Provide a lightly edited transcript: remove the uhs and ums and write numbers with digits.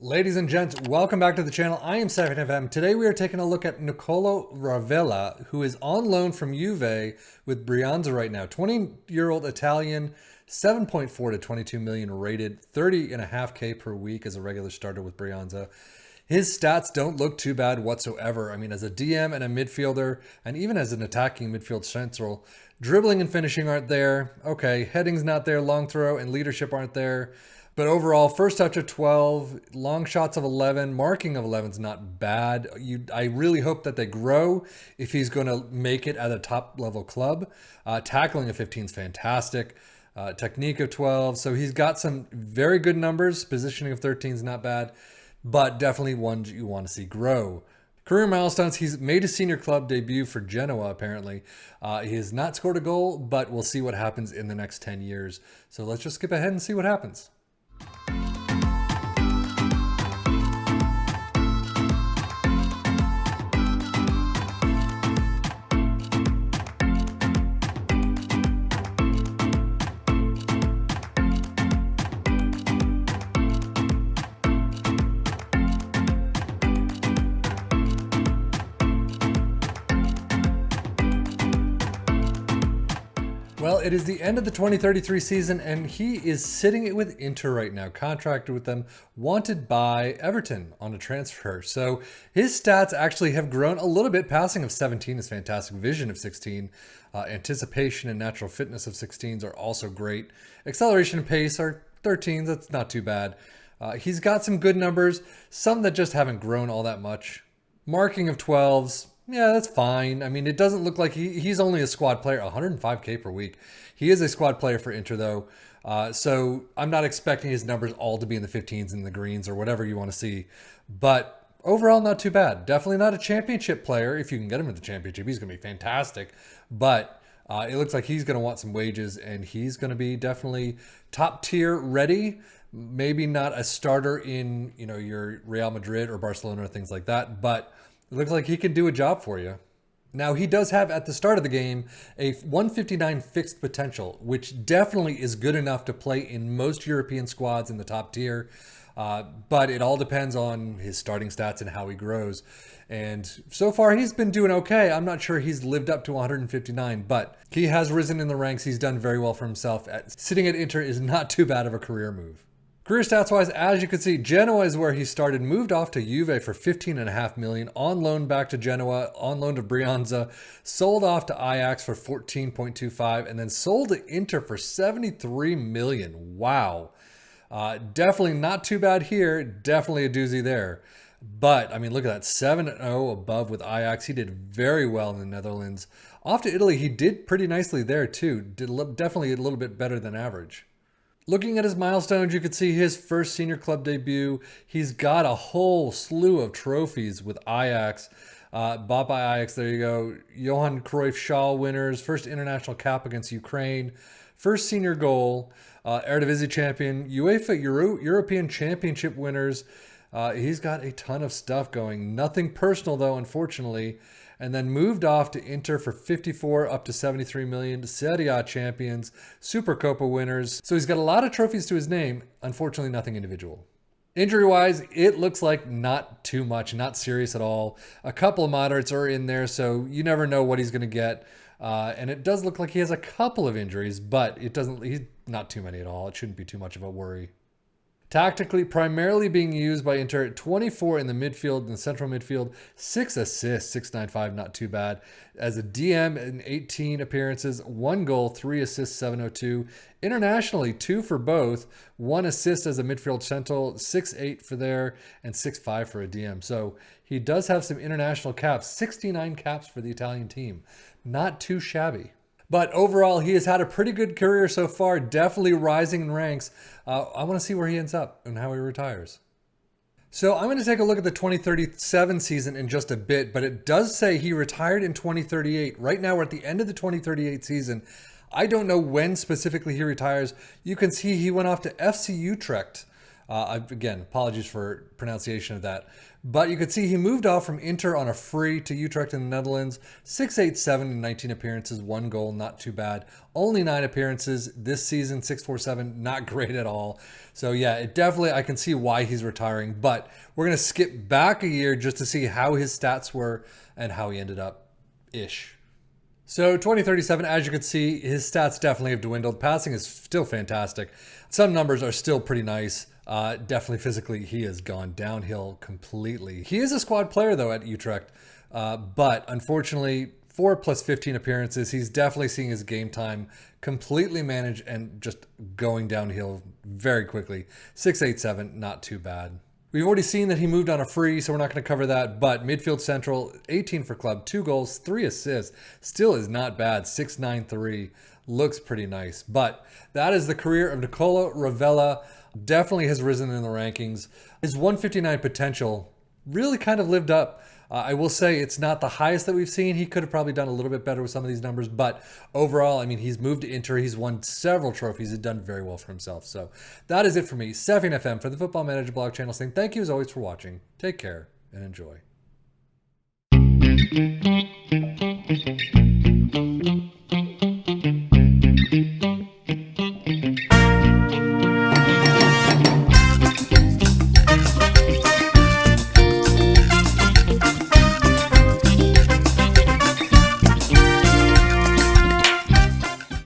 Ladies and gents, welcome back to the channel. I am 7FM. Today we are taking a look at Nicolò Rovella, who is on loan from Juve with Brianza right now. 20-year-old Italian, 7.4 to 22 million rated, 30.5K per week as a regular starter with Brianza. His stats don't look too bad whatsoever. I mean, as a DM and a midfielder, and even as an attacking midfield central, dribbling and finishing aren't there. Okay, heading's not there, long throw and leadership aren't there. But overall, first touch of 12, long shots of 11, marking of 11 is not bad. I really hope that they grow if he's going to make it at a top level club. Tackling of 15 is fantastic. Technique of 12. So he's got some very good numbers. Positioning of 13 is not bad, but definitely ones you want to see grow. Career milestones, he's made his senior club debut for Genoa, apparently. He has not scored a goal, but we'll see what happens in the next 10 years. So let's just skip ahead and see what happens. Well, it is the end of the 2033 season, and he is sitting it with Inter right now, contracted with them, wanted by Everton on a transfer. So his stats actually have grown a little bit. Passing of 17 is fantastic. Vision of 16. Anticipation and natural fitness of 16s are also great. Acceleration and pace are 13s. That's not too bad. He's got some good numbers, some that just haven't grown all that much. Marking of 12s. Yeah, that's fine. I mean, it doesn't look like he's only a squad player, 105K per week. He is a squad player for Inter, though. So I'm not expecting his numbers all to be in the 15s and the greens or whatever you want to see. But overall, not too bad. Definitely not a championship player. If you can get him to the championship, he's going to be fantastic. But it looks like he's going to want some wages, and he's going to be definitely top tier ready. Maybe not a starter in, your Real Madrid or Barcelona or things like that, but it looks like he can do a job for you. Now, he does have, at the start of the game, a 159 fixed potential, which definitely is good enough to play in most European squads in the top tier. But it all depends on his starting stats and how he grows. And so far, he's been doing okay. I'm not sure he's lived up to 159, but he has risen in the ranks. He's done very well for himself. Sitting at Inter is not too bad of a career move. Career stats-wise, as you can see, Genoa is where he started, moved off to Juve for 15.5 million, on loan back to Genoa, on loan to Brianza, sold off to Ajax for 14.25, and then sold to Inter for 73 million. Wow. Definitely not too bad here. Definitely a doozy there. But, I mean, look at that, 7-0 above with Ajax. He did very well in the Netherlands. Off to Italy, he did pretty nicely there, too. Definitely a little bit better than average. Looking at his milestones, you can see his first senior club debut. He's got a whole slew of trophies with Ajax. Bought by Ajax, there you go. Johan Cruyff Shaw winners, first international cap against Ukraine, first senior goal, Eredivisie champion, UEFA European Championship winners. He's got a ton of stuff going. Nothing personal, though, unfortunately. And then moved off to Inter for 54 up to 73 million, Serie A champions, Supercopa winners. So he's got a lot of trophies to his name. Unfortunately, nothing individual. Injury-wise, it looks like not too much, not serious at all. A couple of moderates are in there, so you never know what he's going to get. And it does look like he has a couple of injuries, but he's not too many at all. It shouldn't be too much of a worry. Tactically, primarily being used by Inter, 24 in the midfield, in the central midfield, 6 assists, 695, not too bad. As a DM in 18 appearances, 1 goal, 3 assists, 702. Internationally, 2 for both, 1 assist as a midfield central, 6'8 for there, and 6'5 for a DM. So he does have some international caps, 69 caps for the Italian team. Not too shabby. But overall, he has had a pretty good career so far, definitely rising in ranks. I want to see where he ends up and how he retires. So I'm going to take a look at the 2037 season in just a bit, but it does say he retired in 2038. Right now, we're at the end of the 2038 season. I don't know when specifically he retires. You can see he went off to FC Utrecht Again, apologies for pronunciation of that. But you could see he moved off from Inter on a free to Utrecht in the Netherlands. 6-8-7 in 19 appearances, 1 goal, not too bad. Only 9 appearances this season, 6-4-7, not great at all. So yeah, it definitely, I can see why he's retiring. But we're going to skip back a year just to see how his stats were and how he ended up-ish. So 2037, as you can see, his stats definitely have dwindled. Passing is still fantastic. Some numbers are still pretty nice. Definitely physically, he has gone downhill completely. He is a squad player, though, at Utrecht. But unfortunately, 4 plus 15 appearances, he's definitely seeing his game time completely managed and just going downhill very quickly. 6-8-7, not too bad. We've already seen that he moved on a free, so we're not going to cover that. But midfield central, 18 for club, 2 goals, 3 assists. Still is not bad. 6-9-3. Looks pretty nice. But that is the career of Nicolò Rovella. Definitely has risen in the rankings. His 159 potential really kind of lived up. I will say it's not the highest that we've seen. He could have probably done a little bit better with some of these numbers, but overall, I mean, he's moved to Inter. He's won several trophies. He's done very well for himself. So that is it for me, Sefian FM for the Football Manager blog channel, saying thank you as always for watching. Take care and enjoy.